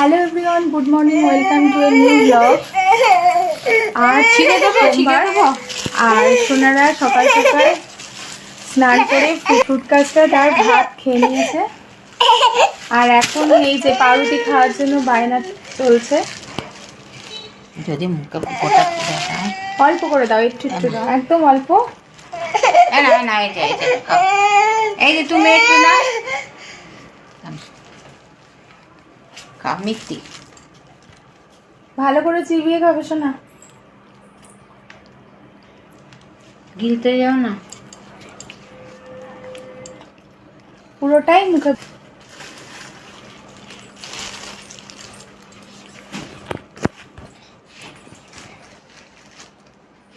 Hello everyone, good morning, welcome to a new blog. আর আর সোনারা সকাল সকাল স্নান করে ফ্রুট কাস্টার্ড আর ভাত খেয়ে নিয়েছে। আর এখন এই যে পাউরুটি খাওয়ার জন্য বায়না চলছে। যদি মুখে ফোটা দেখায় অল্প করে দাও, একটু একটু দাও, একদম অল্প। না এই যে তুমি একটু না খা মিষ্টি ভালো করে চিবিয়ে খাবে শোনা, গিলতে যাও না। পুরোটাই মুখে।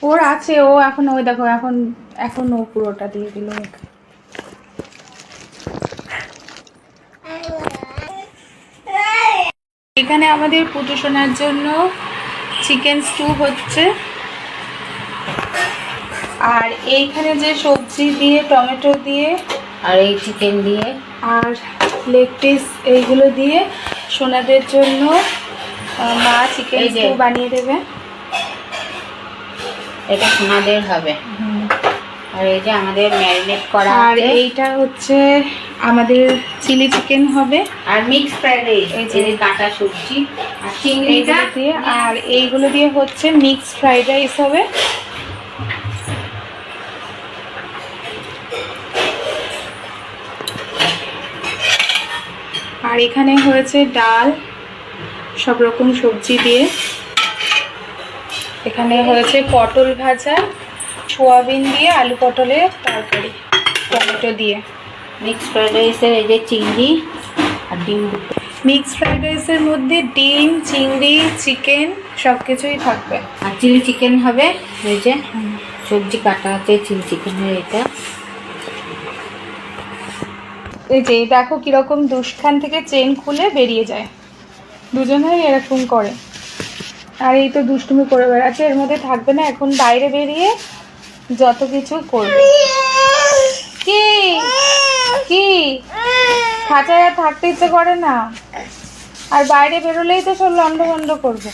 ওর আছে, ও এখন ওই দেখো এখন ও পুরোটা দিয়ে দিল মুখে। এখানে আমাদের পুটু সোনার জন্য চিকেন স্টু হচ্ছে। আর এইখানে যে সবজি দিয়ে, টমেটো দিয়ে আর এই চিকেন দিয়ে আর লেগ পিস এইগুলো দিয়ে সোনাদের জন্য মা চিকেন স্টু বানিয়ে দেবে। এটা সোনাদের হবে। আর এই যে আমাদের ম্যারিনেট করা, আর এইটা হচ্ছে আমাদের চিলি চিকেন হবে। আর মিক্স ফ্রাইড রাইস, এই যে কাঁটা সবজি আর চিংড়িটা দিয়ে, আর এইগুলো দিয়ে হচ্ছে মিক্স ফ্রাইড রাইস হবে। আর এখানে হয়েছে ডাল সব রকম সবজি দিয়ে। এখানে হয়েছে পটল ভাজা, সোয়াবিন দিয়ে, আলু পটলের তরকারি, টমেটো দিয়ে। মিক্স ফ্রাইড রাইসের এই যে চিংড়ি আর ডিম। মিক্স ফ্রাইড রাইসের মধ্যে ডিম, চিংড়ি, চিকেন সব কিছুই থাকবে। আর চিলি চিকেন হবে। এই যে সবজি কাটা আছে চিলি চিকেনের। এটা এই যে দেখো কিরকম দুষ্খান থেকে চেন খুলে বেরিয়ে যায়, দুজনেই এরকম করে। আর এই তো দুষ্টুমি করে বেড়াচ্ছে, এর মধ্যে থাকবে না, এখন বাইরে বেরিয়ে যত কিছু করবে। কি কি খাঁচায় আর থাকতে ইচ্ছে করে না, আর বাইরে বেরোলেই তো সব লন্ড ভন্ড করবে।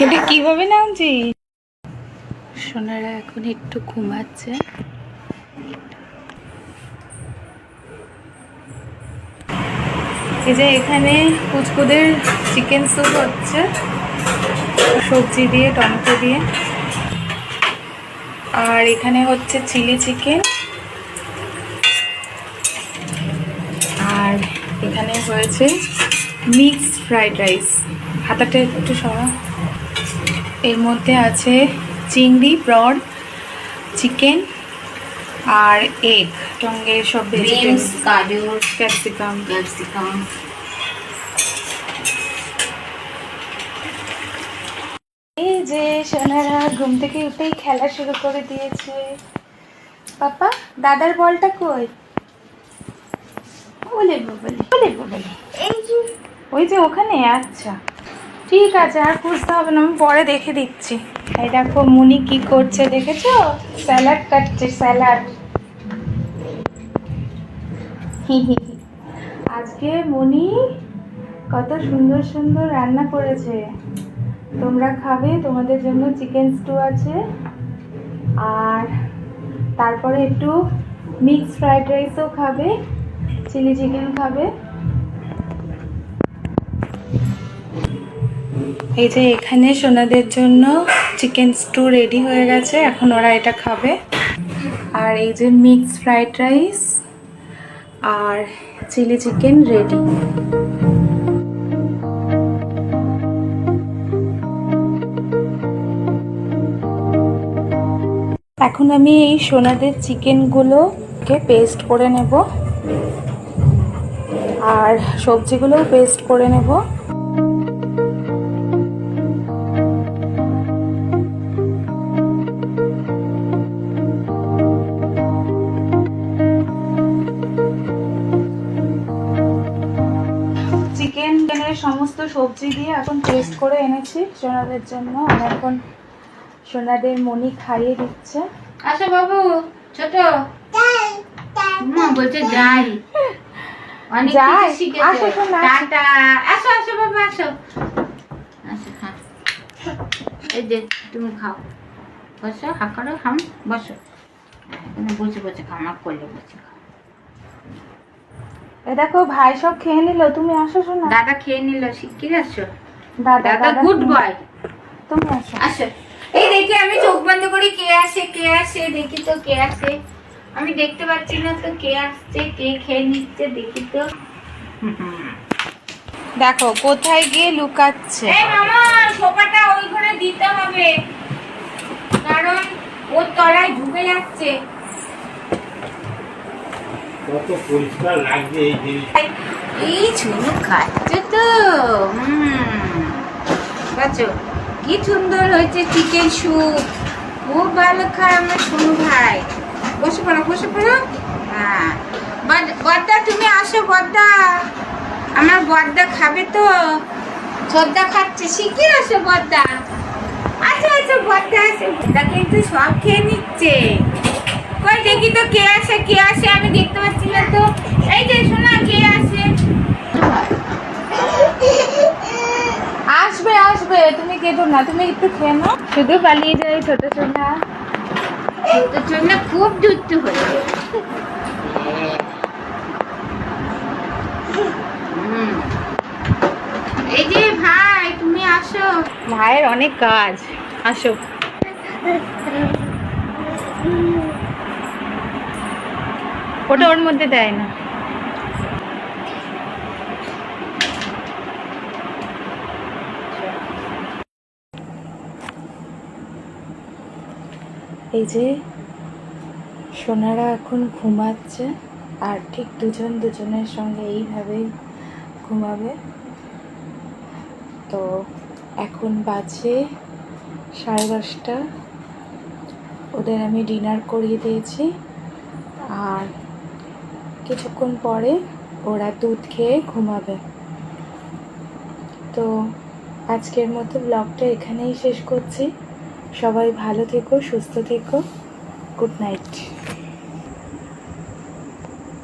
এটা কিভাবে নামছি? সোনারা এখন একটু ঘুমাচ্ছে। এই যে এখানে কুচকুদের চিকেন স্যুপ হচ্ছে সবজি দিয়ে, টমেটো দিয়ে। আর এখানে হচ্ছে চিলি চিকেন। আর এখানে হয়েছে মিক্সড ফ্রাইড রাইস। হাতাটা একটু সরা। এর মধ্যে আছে চিংড়ি, প্রন, চিকেন আর এগ, সঙ্গে সব ভেজিটেবলস, গাজর, ক্যাপসিকাম। এই যে সোনারা ঘুম থেকে উঠেই খেলা শুরু করে দিয়েছে। পাপা, দাদার বলটা কই? বলে ওই যে ওখানে। আচ্ছা ঠিক আছে, আর খুঁজতে হবে না, আমি পরে দেখে দিচ্ছি। এই দেখো মুনি কি করছে দেখেছো? স্যালাড কাটছে, স্যালাড। আজকে মুনি কত সুন্দর সুন্দর রান্না করেছে। তোমরা খাবে, তোমাদের জন্য চিকেন স্টু আছে, আর তারপরে একটু মিক্স ফ্রাইড রাইসও খাবে, চিলি চিকেন খাবে। এই যে এখানে সোনাদের জন্য চিকেন স্টু রেডি হয়ে গেছে, এখন ওরা এটা খাবে। আর এই যে মিক্স ফ্রাইড রাইস আর চিলি চিকেন রেডি। এখন আমি এই সোনাদের চিকেনগুলোকে পেস্ট করে নেব, আর সবজিগুলোও পেস্ট করে নেব। চিকেনের সমস্ত সবজি দিয়ে এখন পেস্ট করে এনেছি সোনাদের জন্য। আর এখন সোনাদের মনি খাইয়ে দিচ্ছে। আচ্ছা বাবু ছোট বলছে যাই, অনেক যাই? কিছু শিখেছে। আসো শোনা, আসো। টাটা, আসো আসো বাবা, আসো আসো। হ্যাঁ, এই যে তুমি খাও, বসো, হা করো, হাম, বসো। এখানে বসে বসে খাও, আমার কোলে বসে খাও। এ দেখো ভাই সব খেয়ে নিল, তুমি আসো শোনা। দাদা খেয়ে নিল, শিগগির আসো। দাদা দাদা গুড তুমি- বয়। তুমি আসো। আসো, এই দেখি আমি চোখ বন্ধ করি, কে আসে কে আসে, দেখি তো কে আসে। আমি দেখতে পাচ্ছি না তো কে আসছে, কে খেয়ে নিচ্ছে, দেখি তো। দেখো কোথায় গিয়ে লুকাচ্ছে। এই মামা, সোফাটা ওই ঘরে দিতে হবে, কারণ ওর তলায় ঢুকে যাচ্ছে। কত পরিষ্কার লাগছে এই জিনিস। এই ঝুনু খাচ্ছে তো, বাচ্চো কি সুন্দর হয়েছে চিকেন স্যুপ, খুব ভালো খায় আমার সোনু ভাই। বসে পড়ো, বসে পড়ো। হ্যাঁ, বড়দা তুমি আসো, বড়দা আমার বড়দা খাবে তো, ছোটদা খাচ্ছে, শিগগির আসো বড়দা। আচ্ছা আচ্ছা, বড়দা আসো, বড়দা কিন্তু সব খেয়ে নিচ্ছে। কই দেখি তো কে আসে কে আসে, আমি দেখতে পাচ্ছি না তো। এই যে শোনা, কে আসে? আসবে আসবে, তুমি কেঁদো না, তুমি একটু খেয়ে নাও। শুধু পালিয়ে যায় ছোট সোনা। তোর জন্য খুব দুধ হয়েছে। এই যে ভাই তুমি আসো। ভাইয়ের অনেক কাজ, আসো। ওটা ওর মধ্যে দেয় না। এই যে সোনারা এখন ঘুমাচ্ছে, আর ঠিক দুজন দুজনের সঙ্গে এইভাবেই ঘুমাবে। তো এখন বাজে 10:30। ওদের আমি ডিনার করিয়ে দিয়েছি, আর কিছুক্ষণ পরে ওরা দুধ খেয়ে ঘুমাবে। তো আজকের মতো ব্লগটা এখানেই শেষ করছি। সবাই ভালো থেকো, সুস্থ থেকো। Good night.